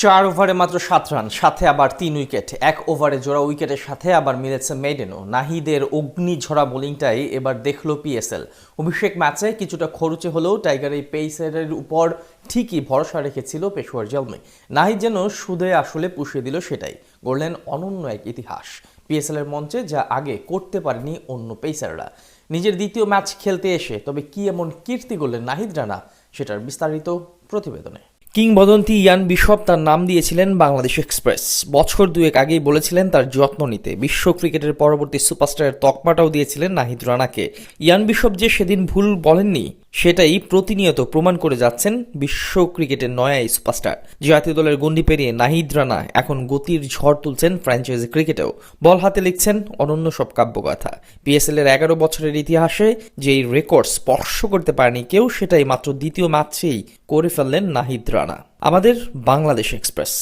4 ওভারে মাত্র 7 রান, সাথে আবার 3 উইকেট। এক ওভারে জোড়া উইকেটের সাথে আবার মিলেছে মেডেনও। নাহিদের অগ্নিঝরা বোলিংটাই এবার দেখল পিএসএল। অভিষেক ম্যাচে কিছুটা খরচে হলেও টাইগার এই পেসারের উপর ঠিকই ভরসা রেখেছিল পেশোয়ার জলমে। নাহিদ যেন সুদে আসলে পুষিয়ে দিল সেটাই, গড়লেন অনন্য এক ইতিহাস পিএসএল এর মঞ্চে, যা আগে করতে পারেনি অন্য পেসাররা। নিজের দ্বিতীয় ম্যাচ খেলতে এসে তবে কি এমন কীর্তি করলেন নাহিদ রানা, সেটার বিস্তারিত প্রতিবেদনে। কিংবদন্তি ইয়ান বিশপ তার নাম দিয়েছিলেন বাংলাদেশ এক্সপ্রেস। বছর দুয়েক আগেই বলেছিলেন তার যত্ন নিতে। বিশ্ব ক্রিকেটের পরবর্তী সুপারস্টারের তকমাটাও দিয়েছিলেন নাহিদ রানাকে। ইয়ান বিশপ যে সেদিন ভুল বলেননি সেটাই প্রতিনিয়ত প্রমাণ করে যাচ্ছেন বিশ্ব ক্রিকেটের নয়া এই সুপারস্টার। জাতীয় দলের গণ্ডি পেরিয়ে নাহিদ রানা এখন গতির ঝড় তুলছেন ফ্র্যাঞ্চাইজি ক্রিকেটেও। বল হাতে লিখছেন অনন্য সব কাব্যগাথা। পিএসএল এর 11 বছরের ইতিহাসে যেই রেকর্ড স্পর্শ করতে পারেনি কেউ, সেটাই মাত্র দ্বিতীয় ম্যাচেই করে ফেললেন নাহিদ রানা। আমাদের বাংলাদেশ এক্সপ্রেস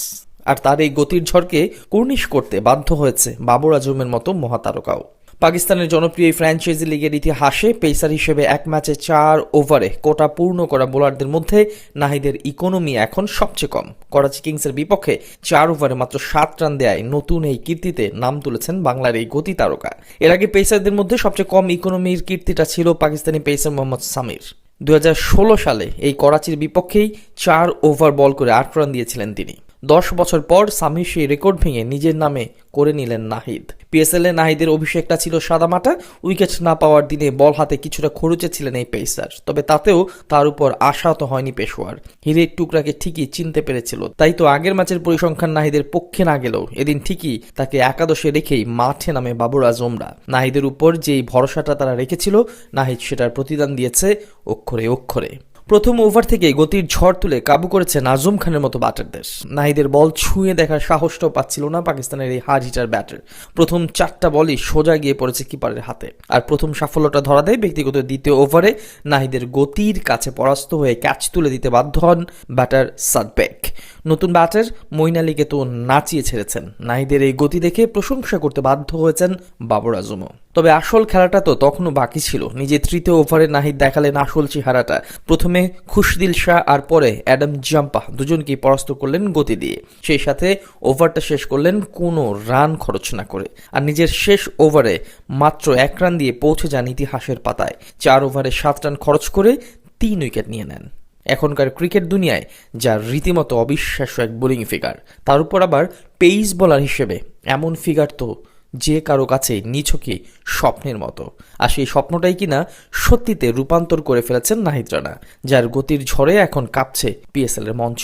আর তার এই গতির ঝড়কে কর্নিশ করতে বাধ্য হয়েছে বাবর আজমের মতো মহাতারকাও। পাকিস্তানের জনপ্রিয় ফ্র্যাঞ্চাইজি লিগের ইতিহাসে পেসার হিসেবে এক ম্যাচে 4 ওভারে কোটা পূর্ণ করা বোলারদের মধ্যে নাহিদের ইকোনমি এখন সবচেয়ে কম। করাচি কিংসের বিপক্ষে 4 ওভারে মাত্র 7 রান দেয় নতুন এই কীর্তিতে নাম তুলেছেন বাংলার এই গতি তারকা। এর আগে পেসারদের মধ্যে সবচেয়ে কম ইকোনমির কীর্তিটা ছিল পাকিস্তানি পেসার মোহাম্মদ সামির। 2016 সালে এই করাচির বিপক্ষেই 4 ওভার বল করে 8 রান দিয়েছিলেন তিনি। 10 বছর পর সামির সেই রেকর্ড ভেঙে নিজের নামে করে নিলেন নাহিদ। পিএসএল এ নাহিদের অভিষেকটা ছিল সাদামাটা। উইকেট না পাওয়ার দিনে বল হাতে কিছুটা খরচে ছিলেন এই পেসার, তবে তাতেও তার উপর আশাহত হয়নি পেশোয়ার। হিরের টুকরাকে ঠিকই চিনতে পেরেছিল, তাই তো আগের ম্যাচের পরিসংখ্যান নাহিদের পক্ষে না গেলেও এদিন ঠিকই তাকে একাদশে রেখেই মাঠে নামে বাবর আজমরা। নাহিদের উপর যেই ভরসাটা তারা রেখেছিল, নাহিদ সেটার প্রতিদান দিয়েছে অক্ষরে অক্ষরে। প্রথম ওভার থেকে গতির ঝড় তুলে কাবু করেছে আজম খানের মতো ব্যাটারদের। নাহিদের বল ছুঁয়ে দেখার সাহসটাও পাচ্ছিল না পাকিস্তানের এই হার্ড হিটার ব্যাটার। প্রথম 4টা বলই সোজা গিয়ে পড়েছে কিপারের হাতে। আর প্রথম সাফল্যটা ধরা দেয় ব্যক্তিগত দ্বিতীয় ওভারে নাহিদের গতির কাছে পরাস্ত হয়ে ক্যাচ তুলে দিতে বাধ্য হন ব্যাটার সাদবেক। নতুন ব্যাটার মঈন আলীকে তো নাচিয়ে ছেড়েছেন। নাহিদের এই গতি দেখে প্রশংসা করতে বাধ্য হয়েছেন বাবর আজমও। তবে আসল খেলাটা তো তখনও বাকি ছিল। নিজে তৃতীয় ওভারে নাহিদ দেখালেন আসল চেহারাটা। প্রথমে খুশদিল শাহ আর পরে অ্যাডাম জাম্পা দুজনকেই পরাস্ত করলেন গতি দিয়ে। সেই সাথে ওভারটা শেষ করলেন কোনো রান খরচ না করে। আর নিজের শেষ ওভারে মাত্র 1 রান দিয়ে পৌঁছে যান ইতিহাসের পাতায়। 4 ওভারে 7 রান খরচ করে 3 উইকেট নিয়ে নেন। এখনকার ক্রিকেট দুনিয়ায় যা রীতিমতো অবিশ্বাস্য এক বোলিং ফিগার, তার উপর আবার পেস বোলার হিসেবে এমন ফিগার তো যে কারো কাছে নিছকই স্বপ্নের মতো। আর সেই স্বপ্নটাই কিনা সত্যিতে রূপান্তর করে ফেলেছেন নাহিদ রানা, যার গতির ঝড়ে এখন কাঁপছে পিএসএল এর মঞ্চ।